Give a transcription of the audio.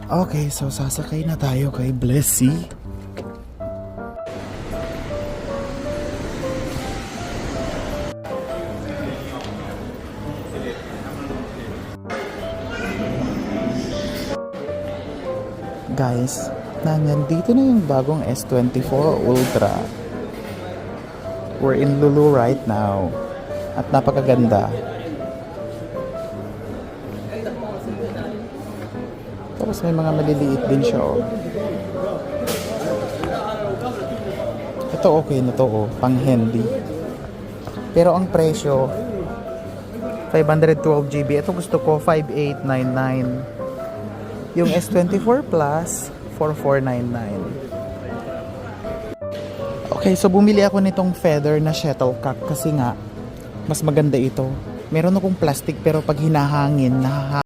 Okay, so sasakay na tayo kay Blessy. Guys, nandito na yung bagong S24 Ultra. We're in Lulu right now. At napakaganda. Tapos may mga maliliit din siya, oh. Ito okay na to, oh, pang handy. Pero ang presyo 512 GB. Ito gusto ko 5899. Yung S24 Plus 4499. Okay, so bumili ako nitong feather na shuttlecock kasi nga mas maganda ito. Meron akong plastic pero pag hinahangin